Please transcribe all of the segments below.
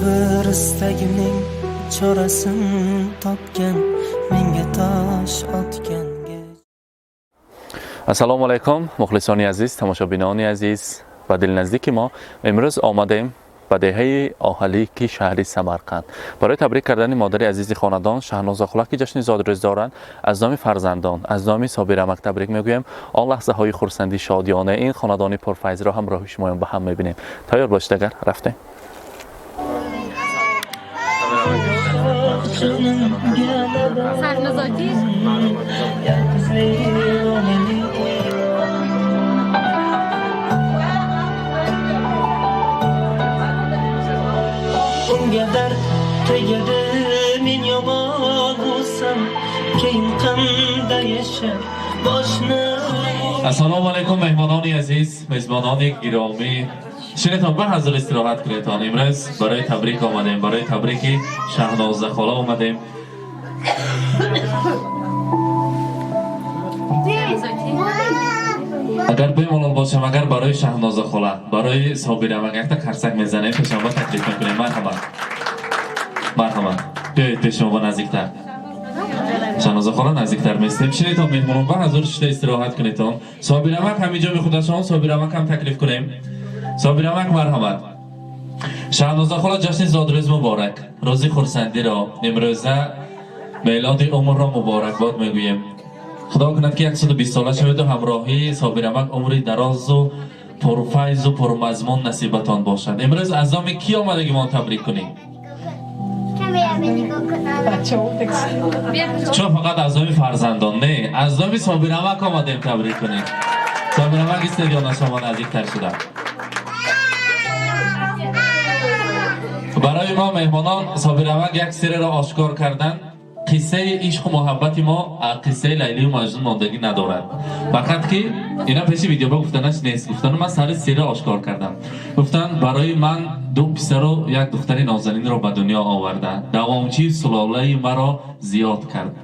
bir istagimning chorasin topgan, menga tosh otgan. السلام علیکم مخلصان عزیز، تماشابینان عزیز و دل نزدیک ما. امروز آمدیم به دهه آهلیکی شهری سمرقند برای تبریک کردن مادر عزیز خاندان شهناز خلا که جشن زادروز دارند. از نام فرزندان، از نام صابرامک تبریک میگویم. آن لحظه های خرسندی شادیانه این خاندان پرفیض را همراه شما با هم میبینیم. تیار باشید، اگر رفتیم. Ungalar tegadi men yomon bo'lsam, keyin qanday yashab boshni. Assalomu alaykum mehmononi aziz, mezbononi giromi. Shinitон ба ҳазир истироҳат кунедтон. Имрӯз барои табрик омадем, барои табрики Шаҳноза хола омадем. Агар бемалол бошам, агар барои Шаҳноза хола, барои Собирамак якта қарсак мезанем, пешонба таклиф мекунем. Марҳамат. Марҳамат. Биёед пешонба наздиктар. Шаҳноза хола наздиктар местем. Шинитон мehmonон ба ҳазир шида истироҳат кунедтон. Собирамак ҳаминҷои худашон, Собирамак ҳам таклиф кунем. Собирамак марҳамат. Шаҳноза хола ҷашни зодрӯз муборак. Рӯзи хурсандиро, имрӯза мелоди умрро муборакбод мегӯем. Худо кунад ки 120 сола шаведу ҳамроҳии Собирамак умри дарозу пурфайзу пурмазмун насибатон бошад. Имрӯз аз номи ки омадагимон табрик кунем? Чун фақат аз номи фарзандон не, аз номи Собирамак омадем табрик кунем. Собирамак истед ё на шумо наздиктар шуда. барои мо меҳмонон Собирамак як сирро ошкор кардан. қиссаи ишқу муҳаббати мо қиссаи Лайлию Маҷнун мондагӣ надорад. Фақат ки ина пеши видеоба гуфтанаш нест. Гуфтану ман сари сирра ошкор кардам. Гуфтан барои ман ду писару як духтари нозанинро ба дунё оварда. Давомчии сулолаи маро зиёд кард.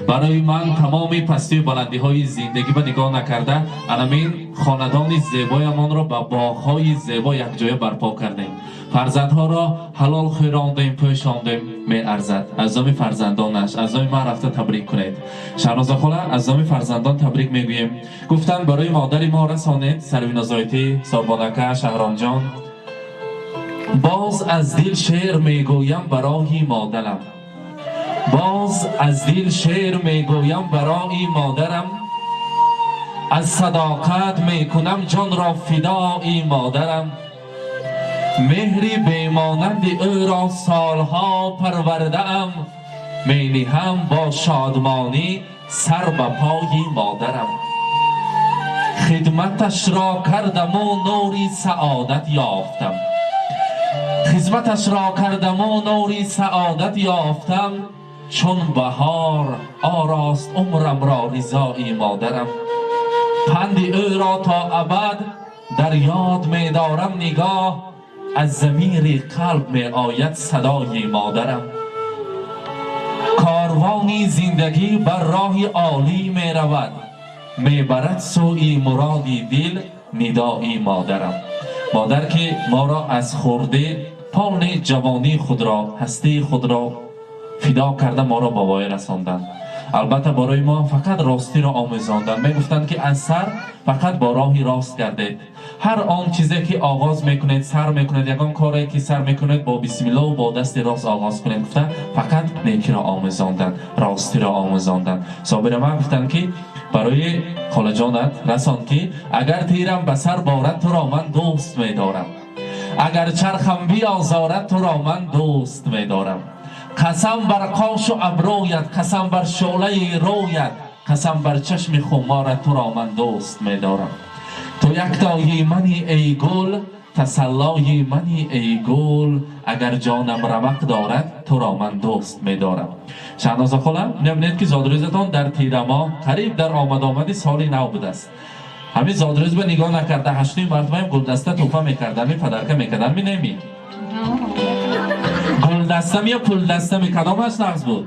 барои ман тамоми пастию баландиҳои зиндагӣ ба нигоҳ накарда, анамин хонадони зебоямонро ба боғҳои зебо якҷоя барпо кардем. Фарзандҳоро ҳалол хӯрондем, пӯшондем. меарзад аз номи фарзандонаш, аз номи ман рафта табрик кунед. Шаҳноза хола аз номи фарзандон табрик мегӯем. гуфтанд барои модари мо расонед. Сарвинозоитӣ Собонака Шаҳромҷон. боз аз дил шеър мегӯям барои модарам. باز از دل شعر میگویم برای مادرم. از صداقت میکنم جان را فدای مادرم. مهری بیمانند او را سالها پرورده ام. مینهم با شادمانی سر به پای مادرم. خدمتش را کردم و نوری سعادت یافتم. خدمتش را کردم و نوری سعادت یافتم. چون بهار آراست عمرم را رضای مادرم. پند او را تا ابد در یاد می دارم نگاه. از ضمیر قلب می آید صدای مادرم. کاروانی زندگی بر راه عالی می رود. می برد سوی مرادی دل ندای مادرم. مادر که ما را از خورده پان جوانی خود را، هستی خود را فدا کرده ما را با وای رساندند. البته برای ما فقط راستی را آموزاندند. میگفتند که از سر فقط با راهی راست گردید. هر آن چیزی که آغاز میکنید، سر میکنید، یگان کاری که سر میکنید با بسم الله و با دست راست آغاز کنید. گفتند فقط نیکی را آموزاندند، راستی را آموزاندند. صابرامک گفتند که برای خاله جانت رسان که اگر تیرم به سر بارد تو را من دوست میدارم. اگر چرخم بیازارد تو را من دوست میدارم. قسم بر قاش و ابرویت، قسم بر شعله رویت، قسم بر چشم خمارت تو را من دوست می‌دارم. تو یکتای منی ای گل، تسلای منی ای گل. اگر جانم رمق دارد تو را من دوست می‌دارم. شهناز خالا می‌بینید که زادروزتان در تیر ماه قریب در آمد سال نو بوده است. همین زادروز به نگاه نکرده 8 مرتبه گلدسته توفه می‌کردن، پدرکه می‌کردن، نمی گل دستم یا پول دستم کدامش نقص بود؟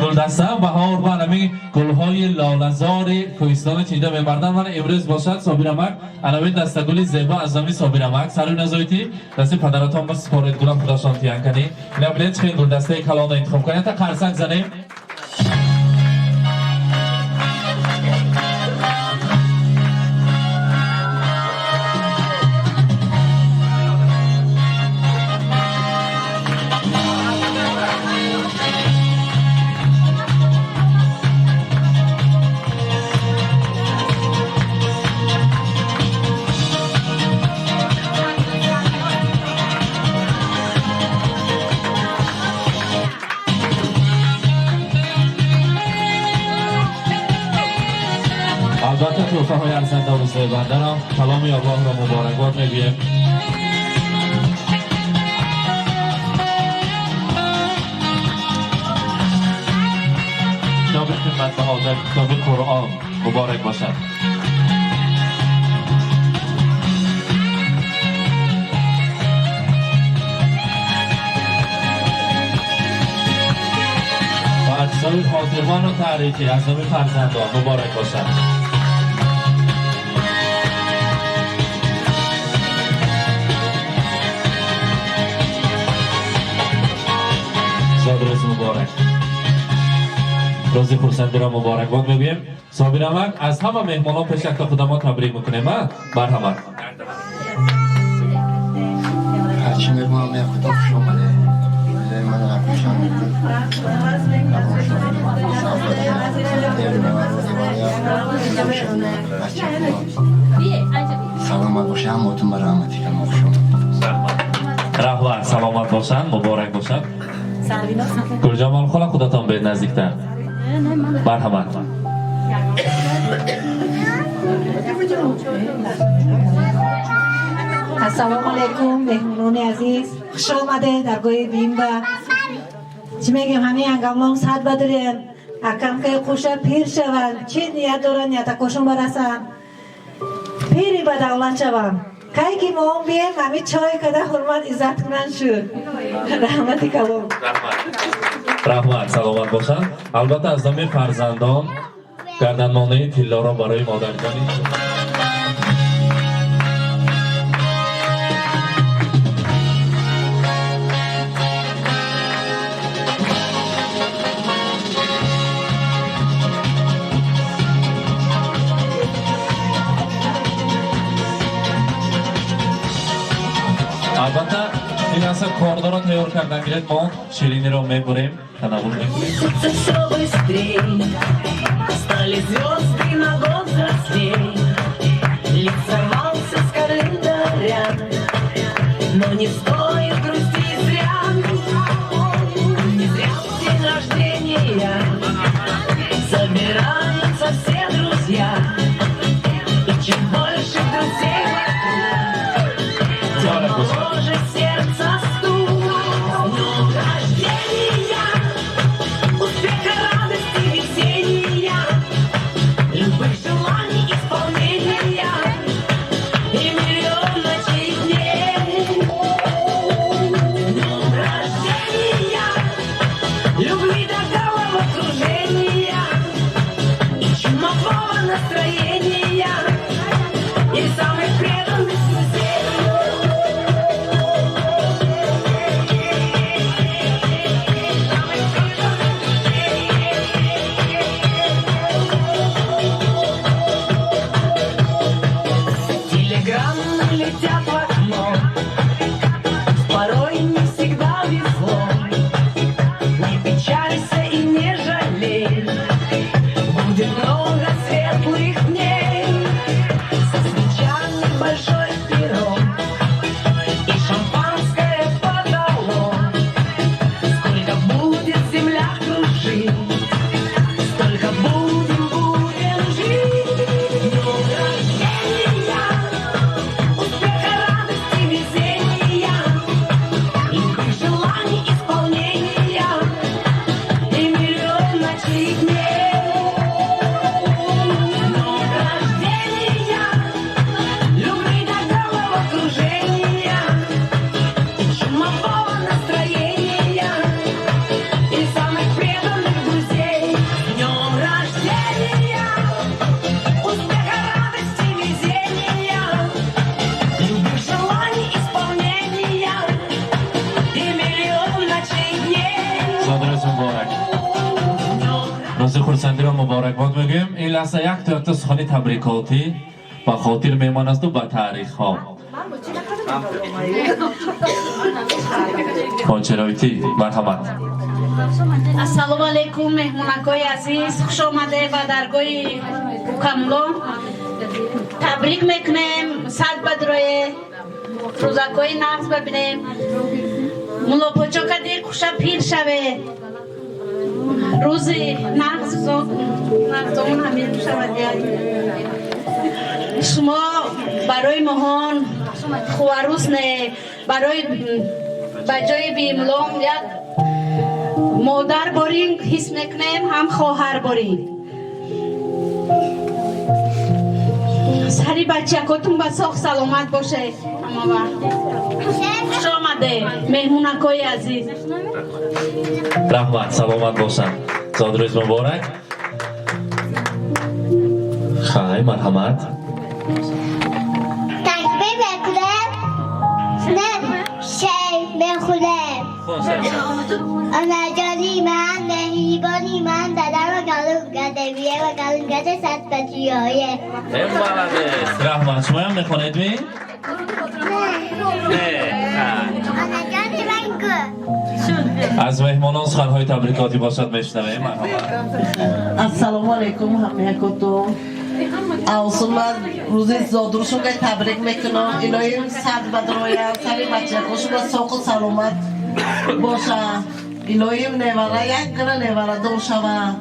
گلدسته بهار و نمی گلهای لاله‌زار کوهستان چیده می‌بردن من امروز باشد صابرمک علوی دستگل زیبا از نامی صابرمک سر نزایتی دست پدراتون بس سپارت گلم خداشان تیان کنی لبلت خیلی گلدسته کلان انتخاب کنید تا قرصک زنیم البته توفه های ارزنده و روزه بنده را کلامی آگاه را مبارکباد میگویم کتاب خدمت بهادر کتاب قرآن مبارک باشد و اجزای خاطرمان و تحریکی از نام فرزندان مبارک باشد روز مبارک روز خورسندی را مبارک باد میگویم صابرمک از همه مهمانان پیش یک تا خدمات تبریک میکنیم مرحمت هرچی مهمان می خدا خوش آمده من را خوشم سلامت باشه هماتون به رحمتی کنم خوش رهبر سلامت باشند مبارک باشند گلجمال خلا خودتان به نزدیکتر مرحمت السلام علیکم مهمونان عزیز خوش آمده در گوی بیم با چی میگیم همین انگاملان صد بدارین اکم که خوشه پیر شوند چی نیت دارن یا تکشون برسن پیری به دولت شوند که که ما هم بیم همین چای کده حرمت عزت کنن شد رحمتی کلام رحمت سلامت باشند البته از نام فرزندان گردنمانه تیلا را برای مادر جانی البته این اصلا کاردارا تیار کردن گیرد ما شیرینی رو میبریم تناول میکنیم Все быстрей, стали звезды на год взрослей. Лик сорвался с календаря, но не стоит грустить зря. Не зря в день рождения собираются все друзья. И чем больше друзей вокруг, тем больше сердца стук. С днем рождения! Успеха, радости, веселья, любых желаний, исполнения и миллион ночей и дней. С днем рождения, любви до головокружения и чумового настроения и самых преданных друзей. Телеграммы летят в окно, порой не всегда везло. Не печалься и не жалей, будет много светлых дней. Со свечами میگیم این لحظه یک تا سخنی تبریکاتی و خاطر میمان است و به تاریخ ها پانچرایتی مرحمت. السلام علیکم مهمونکای عزیز، خوش آمده به درگاه کاملو. تبریک میکنیم، صد بدروی روزکای نغز ببینیم، مولا پاچا کدی خوشا پیر شوه، روزی نغزمون همین شود. شما برای مهان خواروس نه، برای بجای بیملام یک مادر بارین حس میکنیم، هم خواهر بارین. سری بچه‌کاتون به ساخ سلامت باشه. اما خوش آمده مهمونکای عزیز. رحمت سلامت باشن. زاد روز مبارک. خیلی مرحمت. تکبیر بکنم نه شی بخونم آنجانی من نهیبانی من دادم و گلوم گده بیه و گلوم گده ست بچیایه رحمت شما هم نخونید می؟ آنجانی من گو از مهمانان سخنهای تبریکاتی باشد میشنویم. مرحمت. السلام علیکم همه کتو اصلا من روزی زادروشون که تبریک میکنم الهی صد بدرویا سری بچه خوش با ساق و سلامت باشه. الهی نیوره یک گره نیوره دو شوه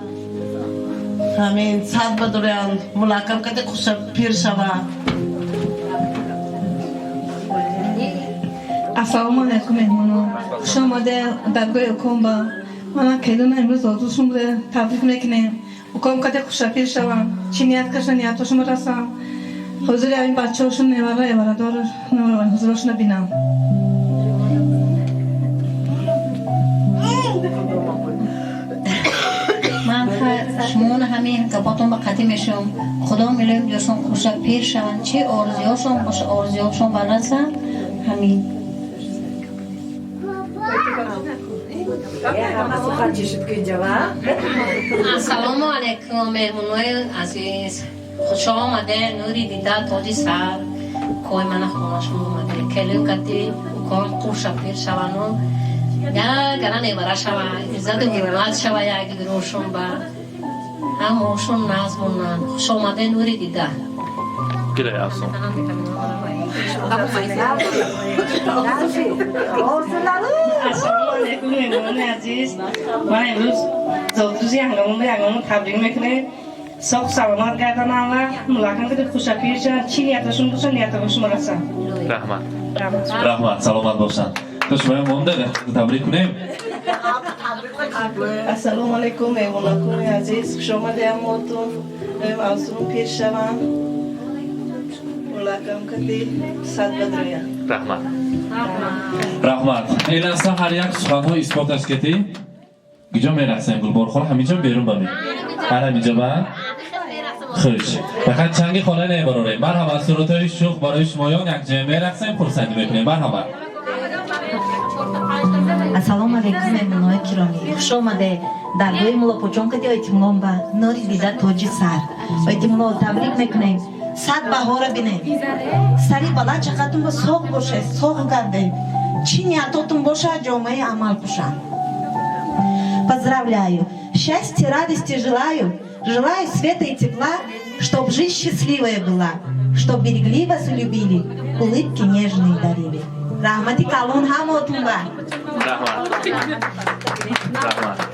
همین صد بدرویان ملاکم کده خوش پیر شوه. السلام علیکم مهمونان، خوش آمده درگاه حکم با من کلیون امروز زادروشون بوده تبریک میکنیم. حکم کده خوش پیر شوم، چی نیت کشن نیتاشون برسم، حضور این بچه هاشون نیوره دار حضورشون بینم. من شما همین گپاتون با قدیم میشم. خدا میلیم دیوشون خوش پیر شون، چی آرزویاشون باشه آرزویاشون برسن همین. السلام علیکم مهمونای عزیز، خوش آمده نوری دیده تاجی سر کوی من خونه شما آمده کلیو کتی کام خوش پیر شوانو یا گران ایوارا شوا عزت و حرمت شوا یک گروشون با هموشون نازمونن. خوش آمده نوری دیده گره افسون السلام علیکم مهمونان عزیز، من امروز زادروزی هنگامون تبریک میکنیم. ساق سلامت گردن و ملاقات کده خوش پیر شن، چی نیتاشون باشن نیتاشون برسن. رحمت. رحمت سلامت باشن. تو شما هم مونده تبریک کنیم. السلام علیکم مهمونان عزیز، خوش آمده همتون. اصلا پیر شوم ملاکم کده صد بدرویا. رحمت. رحمت. این لحظه هر یک سخنهای اثبات است که تی گیجا میرقصیم گلبار خور همینجا بیرون بمیم. هر همینجا من خوش. فقط چنگی خانه نمیبراره. مرحبا سرودهای شوخ برای شمایان یک جای میرقصیم خورسندی میکنیم. مرحبا. السلام علیکم مهمونای گرامی، خوش آمده درگاه مولا پوچون کدی ایتیمون با نوری دیده تاجی سر ایتیمون تبریک میکنیم. صد بهار بینیم، سری بالا چقدر با ساق باشه، ساق گرده، چی نیتاتون باشه جامعه عمل پوشن. Поздравляю, счастья, радости желаю, желаю света и тепла, чтоб жизнь счастливая была, чтоб берегли вас и любили, улыбки нежные дарили. Рахмати калон хамотун ба.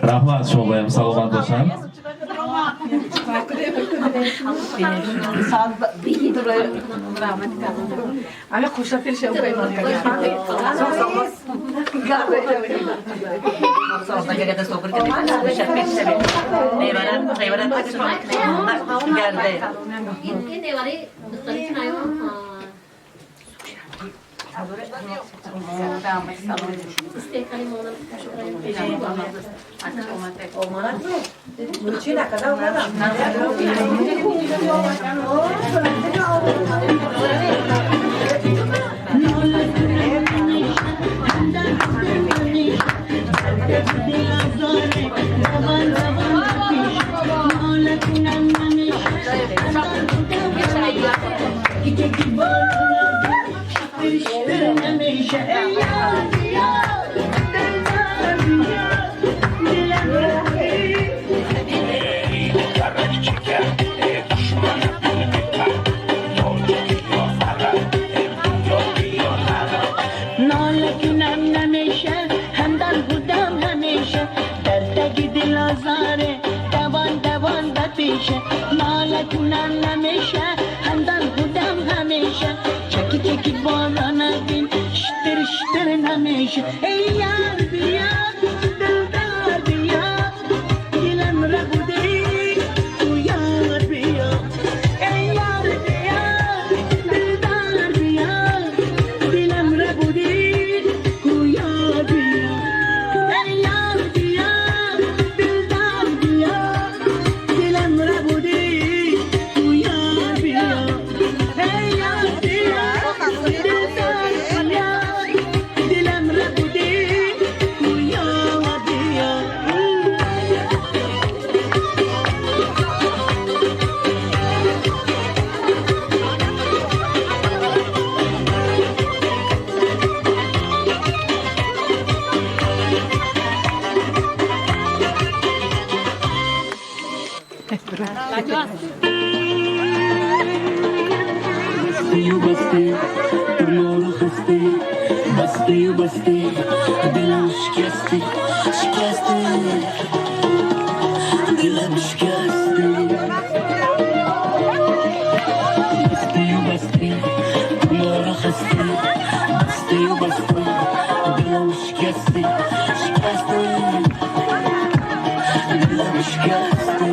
رحمت شما بایم سلامت باشن. همه خوش پیر شو Thank you. چکی بارون شکر همیشه ای یار بیار دلدار بیار دلم رفتی کرک چکر دشمن ناله کنم نمیشه همدل بودم همیشه دردگی دل آزاره دوان بپیشه ناله کنم نمیشه همدل بودم همیشه چکی باران دین شتر نمیشه ای یار بیار دلدار بیار دلم را بودی تو یار بیار ای یار بیار دلدار بیار دلم را بودی تو یار بیار ای یار بیار دلدار بیار دلم را بودی تو یار بیار ای یار بیار دلدار بیار دلم را بودی تو یار بیار بستی تو نور خستی بستی دلم شکستی دلم شکستی بستی تو نور خستی بستی دلم شکستی دلم شکستی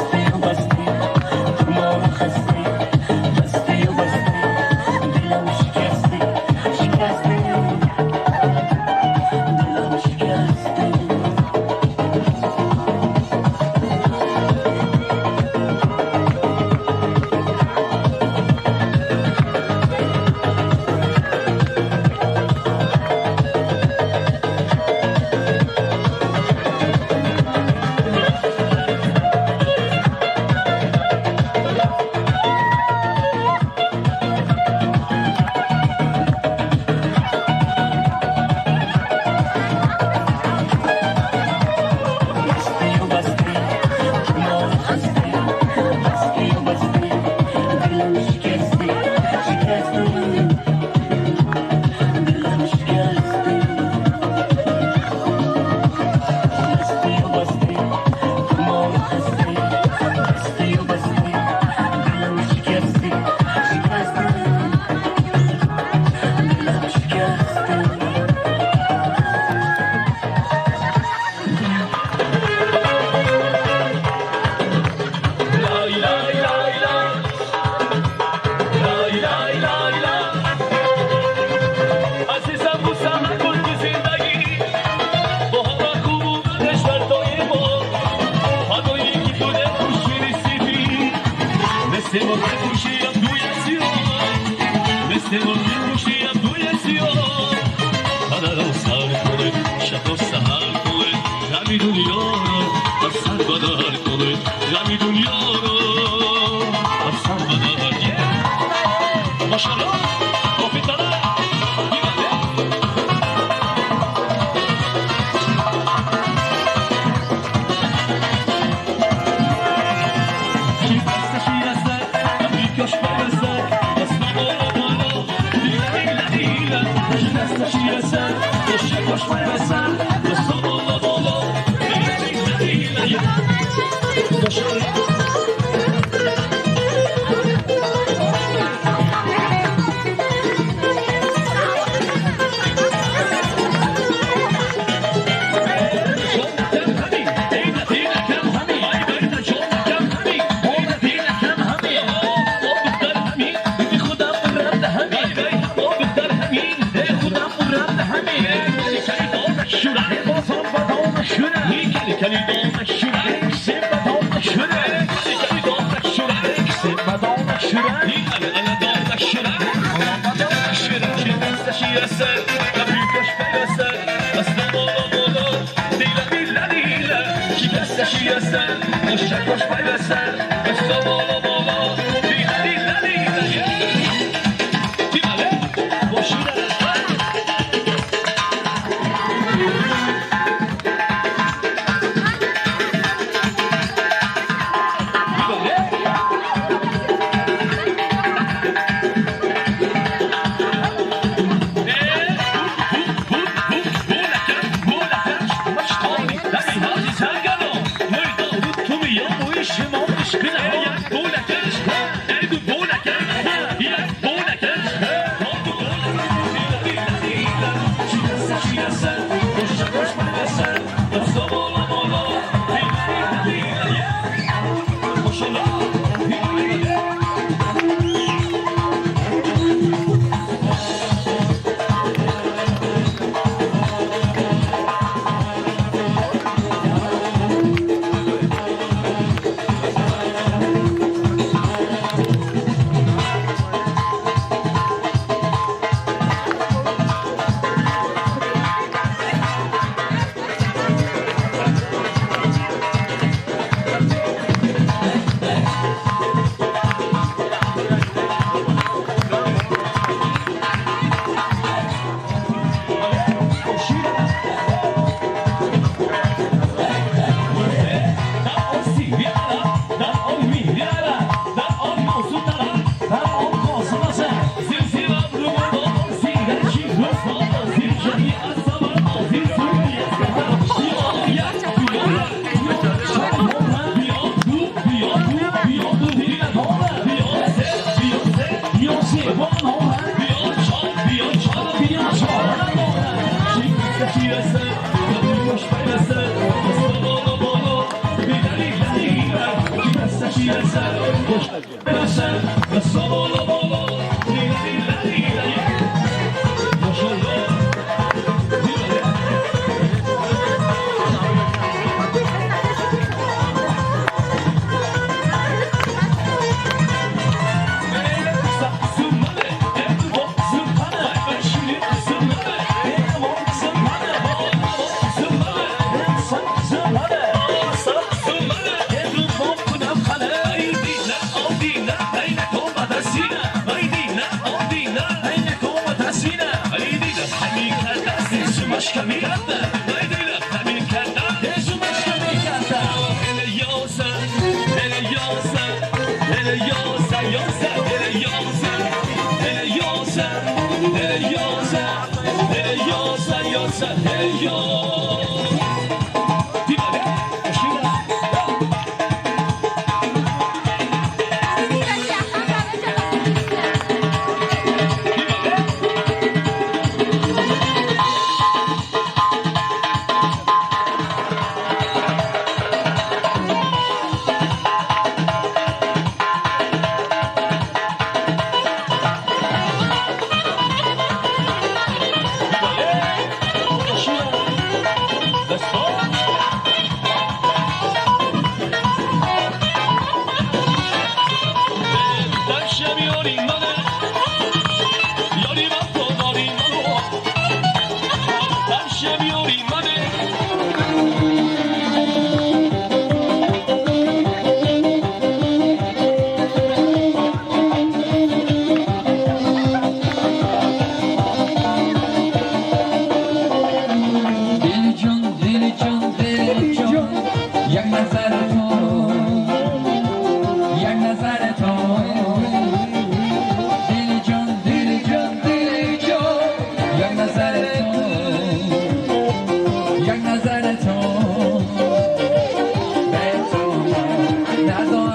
بستی دلم شکستی دلم شکستی مثل مرغ خوشیم دوی سیاه مثل مرغ خوشیم دوی سیاه بدر سر کنه شب و سهر کنه غمی دنیا رو از سر بدر کنه غمی دنیا رو از سر بدر ماشالله کافیتانه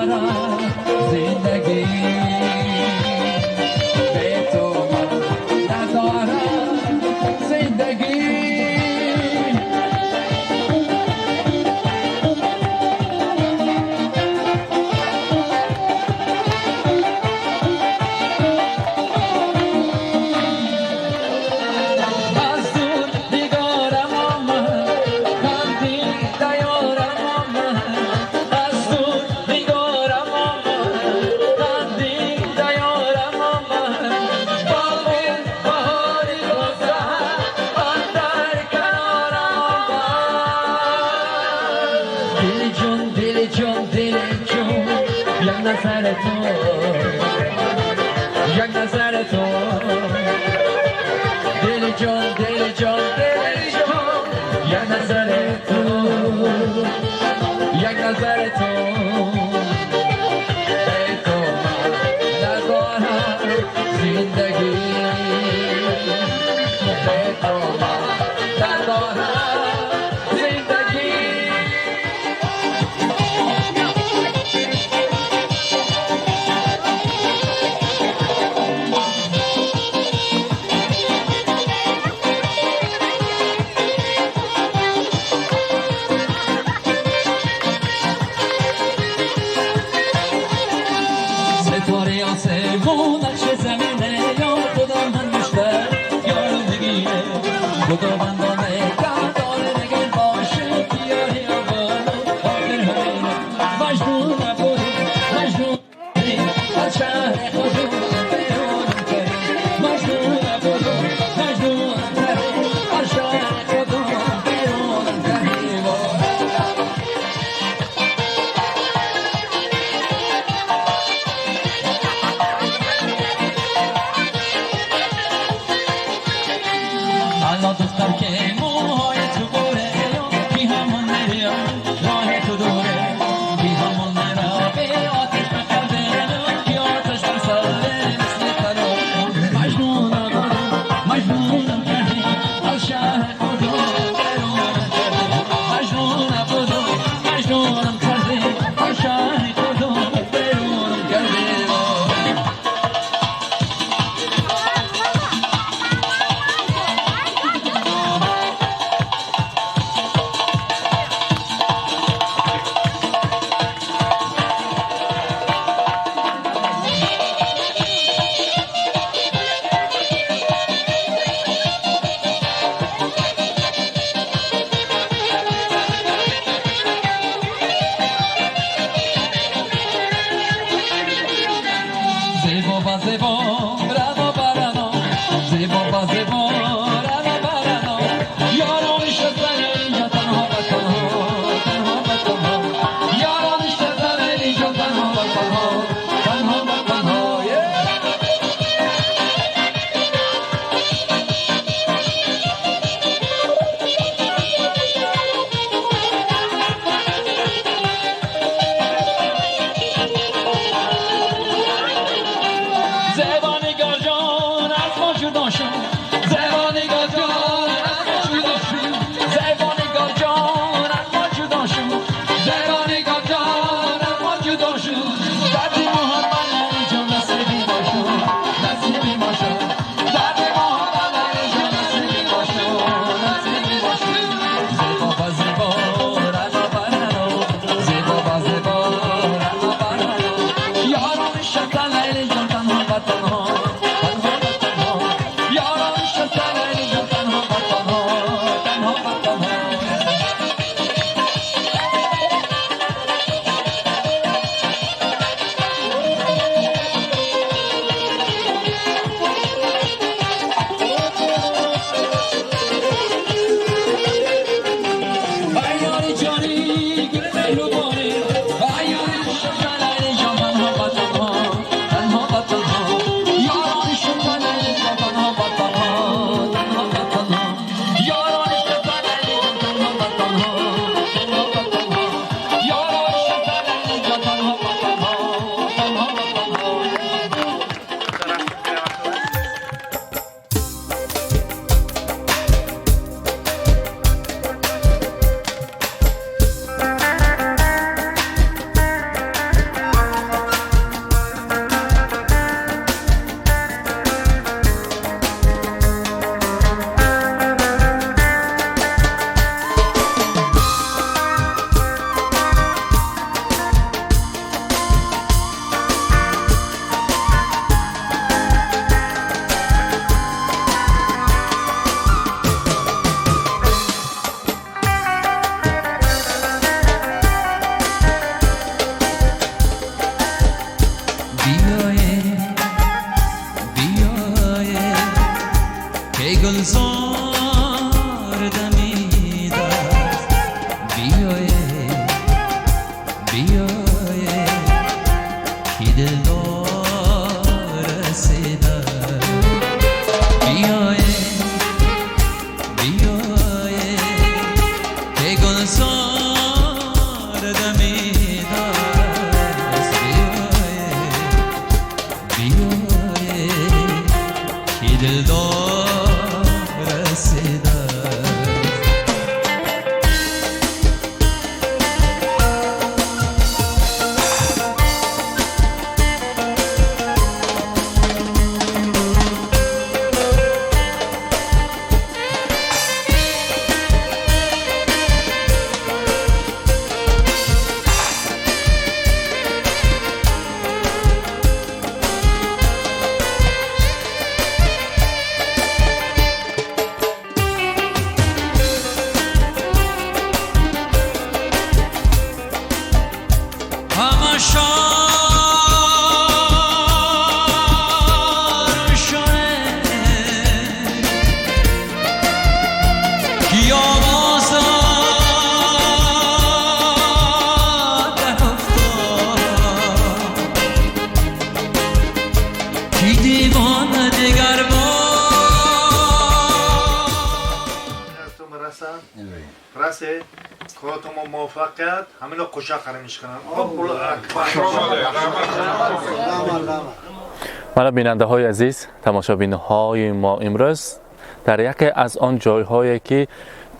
ندارم زندگی به تو من ندارم زندگی نظر تو یک نظر تو دل جان دل جان دل جان یک نظر تو یک نظر تو به تو من ندارم زندگی به تو من ندارم زندگی ستاره آسمون نقش زمینه یا خدا من بیشتر یارو بگیره خداوندانه داره نگه باشه بیاری آبانو آخر همینه مجنون نبودی مجنون از شهر خودم بیرونم کردی مجنون نبودی مجنون کردی از شهر خودم بیرونم کردی الله دختر که موهای تو بره بی همون نریا راه تو دوره بی همون نرا به آتش بقلبه بی آتش برساله مثل تلو مجنونم بودم مجنونم کردی از شهر خودم بیرونم کردی مجنونم بودم مجنونم کردی از شهر خودم بیرونم کردی زیبا با زیبا رنا برنا زیبا با زیبا رنا برنا یارو نشستن اینجا تنها و تنها تنها و تنها یارو نشستن اینجا تنها و تنها تنها و تنها زبانی گرجان از ما جدا شد زبانی گرجان از ما جدا شد زبانی گرجان از ما جدا شد زبانی گرجان از ما جدا شد دردی محمد اینجا نصیبی ما شد نصیبی ما شد دردی محمد اینجا نصیبی ما شد نصیبی ما شد زیبا با زیبا رنا برنا زیبا با زیبا رنا برنا یارو نشستن لیلی جان تنها و تنها تنها و تنها یارو نشستن لیلی جان تنها و تنها تنها و تنها بسه کارتون موفقیت همین رو خوشا خرمیش کنن من بیننده های عزیز، تماشابین های ما امروز در یکی از آن جایهایی که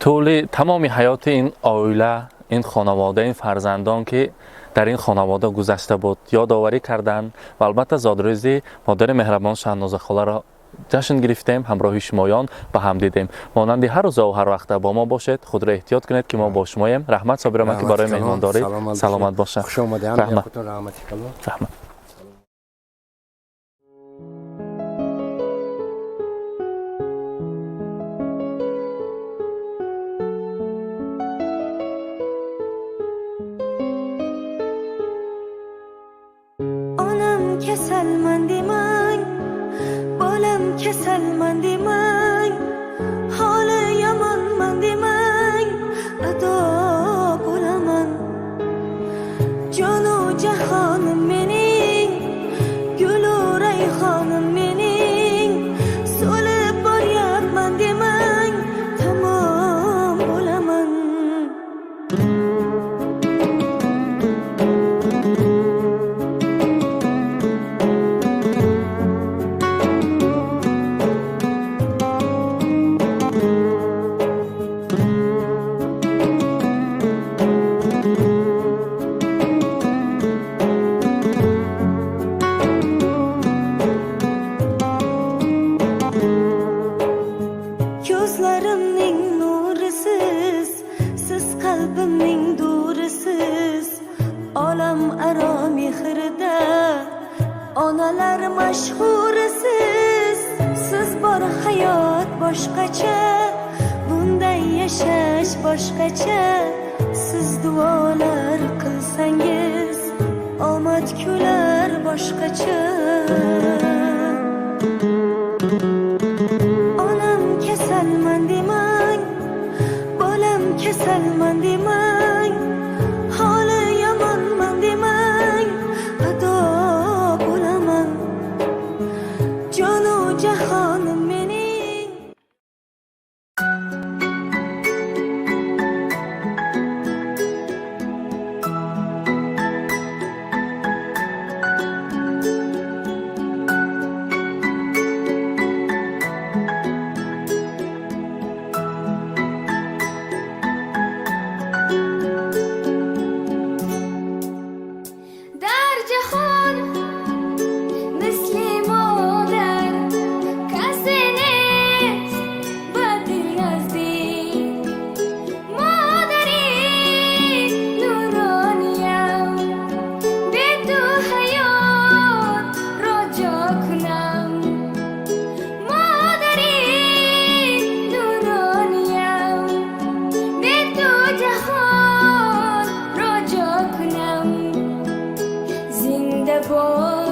طول تمام حیات این عائله، این خانواده، این فرزندان که در این خانواده گذشته بود یادآوری کردن و البته زادروزی مادر مهربان شهناز خاله را جشن گرفتیم، همراه شمایان با هم دیدیم. مانند هر روز و هر وقت با ما باشید، خود را احتیاط کنید که ما با شماییم. رحمت صابر که برای مهمانداری سلامت باشه. خوش آمدید. رحمت. رحمت. آنم که سلمندی من بالم که سلمندی من حال یمان مندی من ادا بول من جان و جهان منی گل و ریحان منی سول باریت مندی من تمام بول من Gözlerimning nurisiz, siz qalbimning durisiz, olam aro mehrida, onalar mashhurisiz, siz bor hayot boshqacha, bunday yashash boshqacha, siz duolar qilsangiz, omad kular boshqacha. Salmandi man, bolam ke salmandi man, holi yomon mandi man, ado bo'laman, jonu jahonim mening. Boy